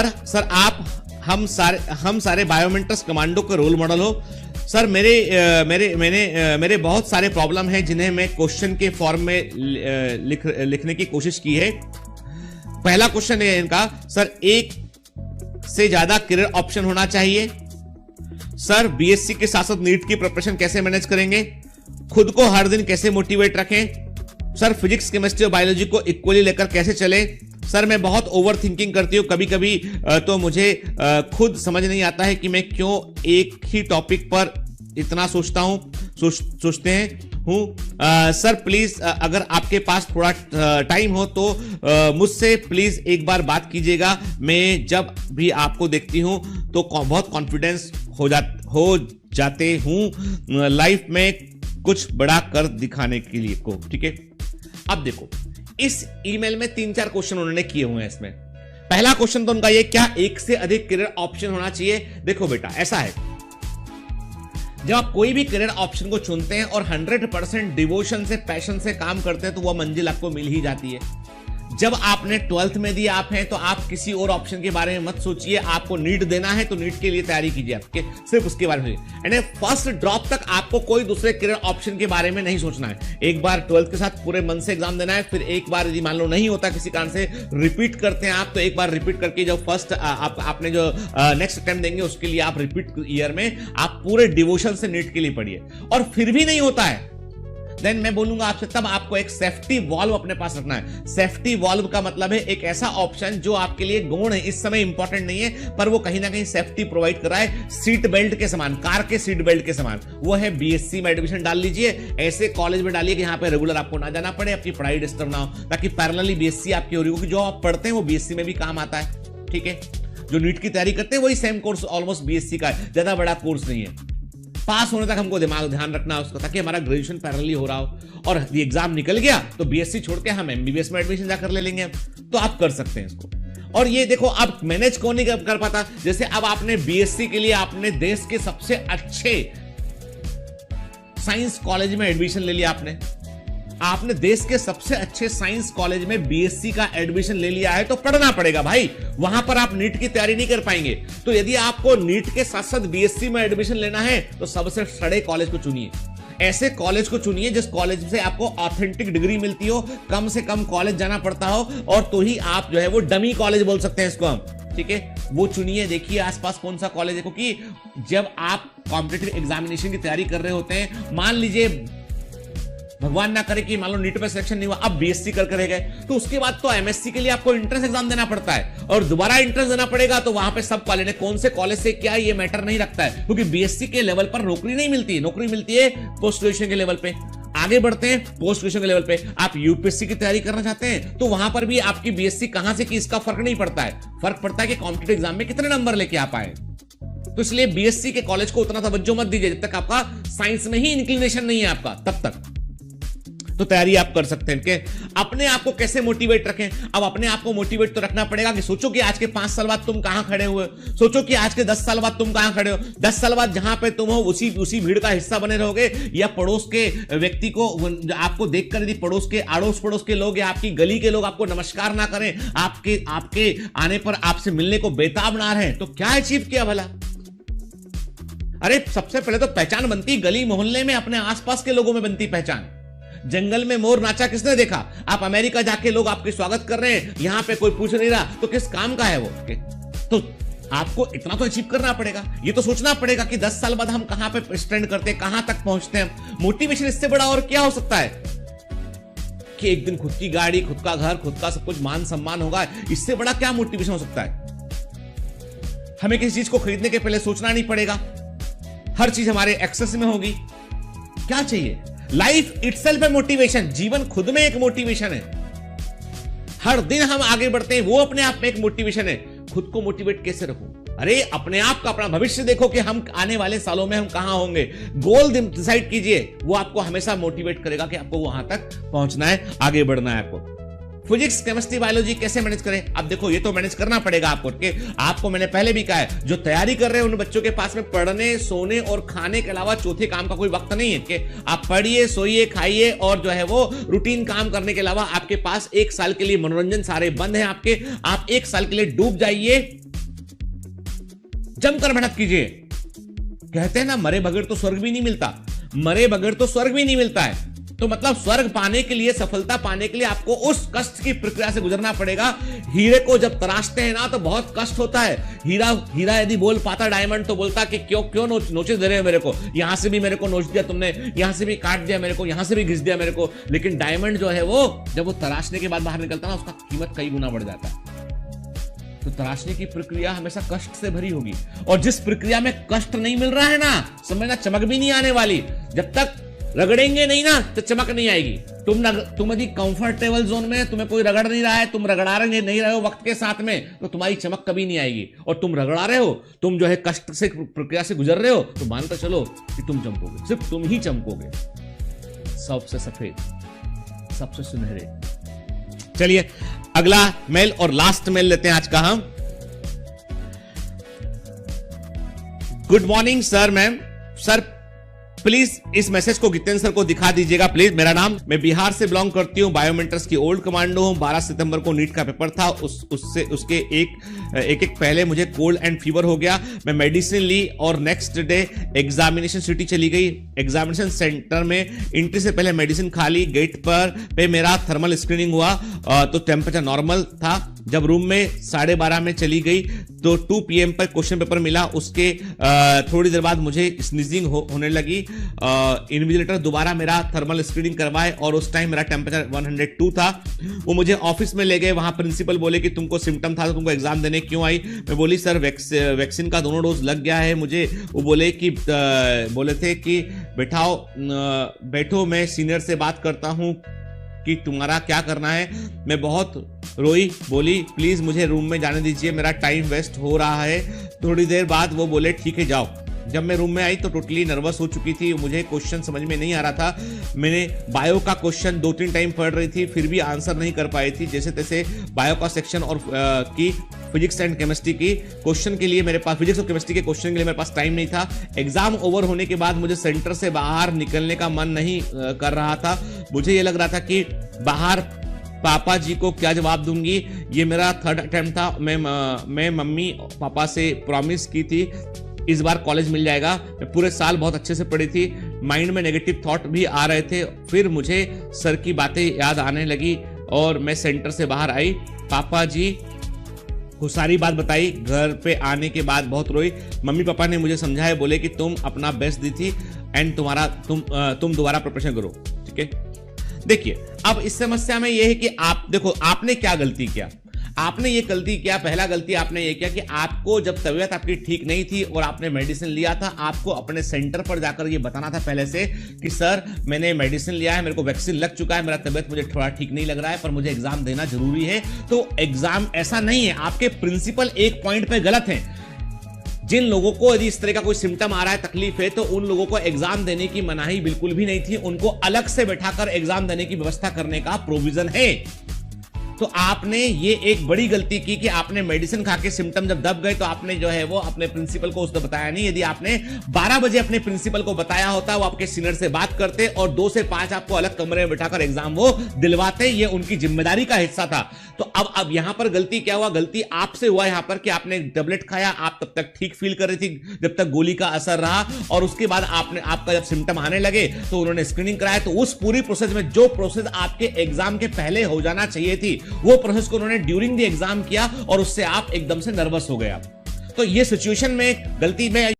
Sir आप हम सारे बायोमेंटर्स कमांडो के रोल मॉडल हो। सर मेरे बहुत सारे प्रॉब्लम हैं जिन्हें मैं क्वेश्चन के फॉर्म में लिखने की कोशिश की है। पहला क्वेश्चन है इनका, सर एक से ज्यादा करियर ऑप्शन होना चाहिए। सर बीएससी के साथ साथ नीट की प्रिपरेशन कैसे मैनेज करेंगे, खुद को हर दिन कैसे मोटिवेट रखें। सर फिजिक्स केमिस्ट्री और बायोलॉजी को इक्वली लेकर कैसे चले। सर मैं बहुत ओवर थिंकिंग करती हूँ, कभी कभी तो मुझे खुद समझ नहीं आता है कि मैं क्यों एक ही टॉपिक पर इतना सोचते हैं। सर प्लीज अगर आपके पास थोड़ा टाइम हो तो मुझसे प्लीज एक बार बात कीजिएगा। मैं जब भी आपको देखती हूं तो बहुत कॉन्फिडेंस हो जाते हूं लाइफ में कुछ बड़ा कर दिखाने के लिए को। ठीक है, अब देखो इस ईमेल में 3-4 क्वेश्चन उन्होंने किए हुए हैं। इसमें पहला क्वेश्चन तो उनका ये, क्या एक से अधिक करियर ऑप्शन होना चाहिए। देखो बेटा ऐसा है, जब आप कोई भी करियर ऑप्शन को चुनते हैं और 100% डिवोशन से पैशन से काम करते हैं तो वह मंजिल आपको मिल ही जाती है। जब आपने 12th में दिया आप हैं तो आप किसी और ऑप्शन के बारे में मत सोचिए। आपको नीट देना है तो नीट के लिए तैयारी कीजिए, आपके सिर्फ उसके बारे में। यानी फर्स्ट ड्रॉप तक आपको कोई दूसरे करियर ऑप्शन के बारे में नहीं सोचना है। एक बार 12th के साथ पूरे मन से एग्जाम देना है, फिर एक बार यदि मान लो नहीं होता किसी कारण से रिपीट करते हैं आप, तो एक बार रिपीट करके जो फर्स्ट आपने जो नेक्स्ट अटेम्प्ट देंगे उसके लिए आप रिपीट ईयर में आप पूरे डिवोशन से नीट के लिए पढ़िए। और फिर भी नहीं होता है देन मैं बोलूंगा आपसे, तब आपको एक सेफ्टी वॉल्व अपने पास रखना है। सेफ्टी वॉल्व का मतलब है एक ऐसा ऑप्शन जो आपके लिए गौण है, इस समय इंपॉर्टेंट नहीं है पर वो कहीं ना कहीं सेफ्टी प्रोवाइड कर रहा है, सीट बेल्ट के समान, कार के सीट बेल्ट के समान। वो है बीएससी में एडमिशन डाल लीजिए, ऐसे कॉलेज में डालिए कि यहाँ पे रेगुलर आपको ना जाना पड़े, आपकी पढ़ाई डिस्टर्ब ना हो, ताकि पैरेलली बीएससी आपकी हो रही हो। जो आप पढ़ते हैं वो बीएससी में भी काम आता है। ठीक है, जो नीट की तैयारी करते हैं वही सेम कोर्स ऑलमोस्ट बीएससी का है, ज्यादा बड़ा कोर्स नहीं है। पास होने तक हमको ध्यान रखना है उसका, ताकि हमारा ग्रेजुएशन पैरेलली हो रहा हो और ये एग्जाम निकल गया तो बीएससी छोड़ के हम एमबीबीएस में एडमिशन जाकर ले लेंगे। तो आप कर सकते हैं इसको। और ये देखो आप मैनेज कौन नहीं कर पाता, जैसे अब आपने बीएससी के लिए आपने देश के सबसे अच्छे साइंस कॉलेज में एडमिशन ले लिया, आपने देश के सबसे अच्छे साइंस कॉलेज में बीएससी का एडमिशन ले लिया है तो पढ़ना पड़ेगा भाई। वहां पर आप नीट की तैयारी नहीं कर पाएंगे। तो यदि आपको नीट के साथ साथ बीएससी में एडमिशन लेना है तो सबसे सड़े कॉलेज को चुनिए। ऐसे कॉलेज को चुनिए जिस कॉलेज से आपको ऑथेंटिक डिग्री मिलती हो, कम से कम कॉलेज जाना पड़ता हो, और तो ही आप जो है वो डमी कॉलेज बोल सकते हैं इसको हम। ठीक है, वो चुनिए, देखिए आसपास कौन सा कॉलेज है, क्योंकि जब आप कॉम्पिटिटिव एग्जामिनेशन की तैयारी कर रहे होते हैं, मान लीजिए भगवान ना करे कि मान लो नीट में सिलेक्शन नहीं हुआ, अब बीएससी कर रह गए, तो उसके बाद तो एमएससी के लिए आपको एंट्रेंस एग्जाम देना पड़ता है और दोबारा एंट्रेंस देना पड़ेगा। तो वहां पे सब कॉलेज ने कौन से कॉलेज से क्या ये मैटर नहीं रखता है, क्योंकि बीएससी के लेवल पर नौकरी नहीं मिलती है, नौकरी मिलती है पोस्ट ग्रेजुएशन के लेवल पे। आगे बढ़ते हैं, पोस्ट ग्रेजुएशन के लेवल पे आप यूपीएससी की तैयारी करना चाहते हैं तो वहां पर भी आपकी बीएससी कहां से की इसका फर्क नहीं पड़ता है। फर्क पड़ता है कि कॉम्पिटिटिव एग्जाम में कितने नंबर लेके आप आए। तो इसलिए बीएससी के कॉलेज को उतना तवज्जो मत दीजिए जब तक आपका साइंस में ही इंक्लिनेशन नहीं है आपका, तब तक तो तैयारी आप कर सकते हैं कि अपने आप को कैसे मोटिवेट रखें। अब अपने आप को मोटिवेट तो रखना पड़ेगा कि सोचो कि आज के 5 साल बाद तुम कहां खड़े हुए, सोचो कि आज के 10 साल बाद तुम कहां खड़े हो। 10 साल बाद जहां पे तुम हो उसी भीड़ का हिस्सा बने रहोगे, या पड़ोस के व्यक्ति को आपको देखकर यदि पड़ोस के अड़ोस पड़ोस के लोग या आपकी गली के लोग आपको नमस्कार ना करें, आपके आने पर आपसे मिलने को बेताब ना रहे, तो क्या अचीव किया भला। अरे सबसे पहले तो पहचान बनती गली मोहल्ले में, अपने आसपास के लोगों में बनती पहचान। जंगल में मोर नाचा किसने देखा, आप अमेरिका जाके लोग आपके स्वागत कर रहे हैं, यहां पे कोई पूछ नहीं रहा, तो किस काम का है वो। तो आपको इतना तो अचीव करना पड़ेगा, ये तो सोचना पड़ेगा कि 10 साल बाद हम कहां पे स्टैंड करते हैं, कहां तक पहुंचते हैं। मोटिवेशन इससे बड़ा और क्या हो सकता है कि एक दिन खुद की गाड़ी, खुद का घर, खुद का सब कुछ मान सम्मान होगा, इससे बड़ा क्या मोटिवेशन हो सकता है। हमें किसी चीज को खरीदने के पहले सोचना नहीं पड़ेगा, हर चीज हमारे एक्सेस में होगी। क्या चाहिए, लाइफ इटसेल्फ है मोटिवेशन, जीवन खुद में एक मोटिवेशन है। हर दिन हम आगे बढ़ते हैं वो अपने आप में एक मोटिवेशन है। खुद को मोटिवेट कैसे रखूं, अरे अपने आप का अपना भविष्य देखो कि हम आने वाले सालों में हम कहां होंगे, गोल डिसाइड कीजिए, वो आपको हमेशा मोटिवेट करेगा कि आपको वहां तक पहुंचना है, आगे बढ़ना है आपको। फिजिक्स केमिस्ट्री बायोलॉजी कैसे मैनेज करें, अब देखो ये तो मैनेज करना पड़ेगा आपको मैंने पहले भी कहा है, जो तैयारी कर रहे हैं उन बच्चों के पास में पढ़ने, सोने और खाने के अलावा चौथे काम का कोई वक्त नहीं है कि आप पढ़िए, सोइए, खाइए और जो है वो रूटीन काम करने के अलावा आपके पास 1 साल के लिए मनोरंजन सारे बंद हैं आपके। आप 1 साल के लिए डूब जाइए जमकर मेहनत कीजिए। कहते हैं ना, मरे बगैर तो स्वर्ग भी नहीं मिलता, मरे बगैर तो स्वर्ग भी नहीं मिलता है। तो मतलब स्वर्ग पाने के लिए, सफलता पाने के लिए आपको उस कष्ट की प्रक्रिया से गुजरना पड़ेगा। हीरे को जब तराशते हैं ना तो बहुत कष्ट होता है। हीरा यदि बोल पाता डायमंड तो बोलता कि क्यों नोचे दे रहे हो मेरे को, यहां से भी मेरे को नोच दिया तुमने, यहां से भी काट दिया मेरे को, यहां से भी घिस दिया मेरे को। लेकिन डायमंड जो है वो जब वो तराशने के बाद बाहर निकलता ना, उसका कीमत कई गुना बढ़ जाता है। तो तराशने की प्रक्रिया हमेशा कष्ट से भरी होगी, और जिस प्रक्रिया में कष्ट नहीं मिल रहा है ना, समझना चमक भी नहीं आने वाली। जब तक रगड़ेंगे नहीं ना तो चमक नहीं आएगी। तुम यदि कंफर्टेबल जोन में, तुम्हें कोई रगड़ नहीं रहा है, तुम रगड़ा रहे नहीं रहे हो वक्त के साथ में, तो तुम्हारी चमक कभी नहीं आएगी। और तुम रगड़ा रहे हो, तुम जो है कष्ट से प्रक्रिया से गुजर रहे हो, तो मानकर चलो कि तुम चमकोगे, सिर्फ तुम ही चमकोगे, सबसे सफेद, सबसे सुनहरे। चलिए अगला मेल और लास्ट मेल लेते हैं आज का हम। Good morning sir, ma'am sir please इस मैसेज को गितेन सर को दिखा दीजिएगा प्लीज। मेरा नाम, मैं बिहार से बिलोंग करती हूँ, बायोमेंटर्स की ओल्ड कमांडो हूँ। 12 सितंबर को नीट का पेपर था, उसके एक पहले मुझे कोल्ड एंड फीवर हो गया। मैं मेडिसिन ली और नेक्स्ट डे एग्जामिनेशन सिटी चली गई। एग्जामिनेशन सेंटर में एंट्री से पहले मेडिसिन खा ली। गेट पे मेरा थर्मल स्क्रीनिंग हुआ तो टेम्परेचर नॉर्मल था। जब रूम में 12:30 में चली गई तो 2 PM पर क्वेश्चन पेपर मिला। उसके थोड़ी देर बाद मुझे स्नीजिंग होने लगी। इन्विजिलेटर दोबारा मेरा थर्मल स्क्रीनिंग करवाए और उस टाइम मेरा टेम्परेचर 102 था। वो मुझे ऑफिस में ले गए, वहां प्रिंसिपल बोले कि तुमको सिम्टम था तो तुमको एग्जाम देने क्यों आई। मैं बोली सर वैक्सीन का दोनों डोज लग गया है मुझे। वो बोले थे कि बैठो मैं सीनियर से बात करता हूं कि तुम्हारा क्या करना है। मैं बहुत रोई, बोली प्लीज मुझे रूम में जाने दीजिए, मेरा टाइम वेस्ट हो रहा है। थोड़ी देर बाद वो बोले ठीक है जाओ। जब मैं रूम में आई तो टोटली नर्वस हो चुकी थी, मुझे क्वेश्चन समझ में नहीं आ रहा था। मैंने बायो का क्वेश्चन 2-3 टाइम पढ़ रही थी, फिर भी आंसर नहीं कर पाई थी। जैसे तैसे बायो का सेक्शन और की फिजिक्स एंड केमिस्ट्री की क्वेश्चन के लिए मेरे पास, फिजिक्स और केमिस्ट्री के क्वेश्चन के लिए मेरे पास टाइम नहीं था। एग्जाम ओवर होने के बाद मुझे सेंटर से बाहर निकलने का मन नहीं कर रहा था। मुझे ये लग रहा था कि बाहर पापा जी को क्या जवाब दूंगी। ये मेरा 3rd अटेम्प्ट था। मैं मम्मी पापा से प्रॉमिस की थी इस बार कॉलेज मिल जाएगा। मैं पूरे साल बहुत अच्छे से पढ़ी थी, माइंड में नेगेटिव थॉट भी आ रहे थे। फिर मुझे सर की बातें याद आने लगी और मैं सेंटर से बाहर आई। पापा जी को सारी बात बताई। घर पे आने के बाद बहुत रोई। मम्मी पापा ने मुझे समझाया, बोले कि तुम अपना बेस्ट दी थी एंड तुम दोबारा प्रिपरेशन करो, ठीक है। देखिए अब इस समस्या में यह है कि आप देखो आपने क्या गलती किया। आपने ये गलती किया, पहला गलती आपने ये किया कि आपको जब तबीयत आपकी ठीक नहीं थी और आपने मेडिसिन लिया था, आपको अपने सेंटर पर जाकर ये बताना था पहले से कि सर मैंने मेडिसिन लिया है, मेरे को वैक्सीन लग चुका है, मेरा तबीयत मुझे थोड़ा ठीक नहीं लग रहा है, पर मुझे एग्जाम देना जरूरी है। तो एग्जाम ऐसा नहीं है, आपके प्रिंसिपल एक पॉइंट पे गलत है। जिन लोगों को यदि इस तरह का कोई सिम्टम आ रहा है, तकलीफ है, तो उन लोगों को एग्जाम देने की मनाही बिल्कुल भी नहीं थी। उनको अलग से बैठाकर एग्जाम देने की व्यवस्था करने का प्रोविजन है। तो आपने ये एक बड़ी गलती की कि आपने मेडिसिन खा के सिम्टम जब दब गए तो आपने जो है वो अपने प्रिंसिपल को उसने बताया नहीं। यदि आपने 12 बजे अपने प्रिंसिपल को बताया होता, वो आपके सीनियर से बात करते और 2 से 5 आपको अलग कमरे में बिठाकर एग्जाम वो दिलवाते। ये उनकी जिम्मेदारी का हिस्सा था। तो अब यहां पर गलती क्या हुआ? गलती आपसे हुआ यहां पर कि आपने टेबलेट खाया, आप तब तक ठीक फील कर रही थी जब तक गोली का असर रहा, और उसके बाद आपका जब सिम्टम आने लगे तो उन्होंने स्क्रीनिंग कराया। तो उस पूरी प्रोसेस में जो प्रोसेस आपके एग्जाम के पहले हो जाना चाहिए थी, वो प्रोसेस को उन्होंने ड्यूरिंग द एग्जाम किया और उससे आप एकदम से नर्वस हो गए। तो ये सिचुएशन में गलती में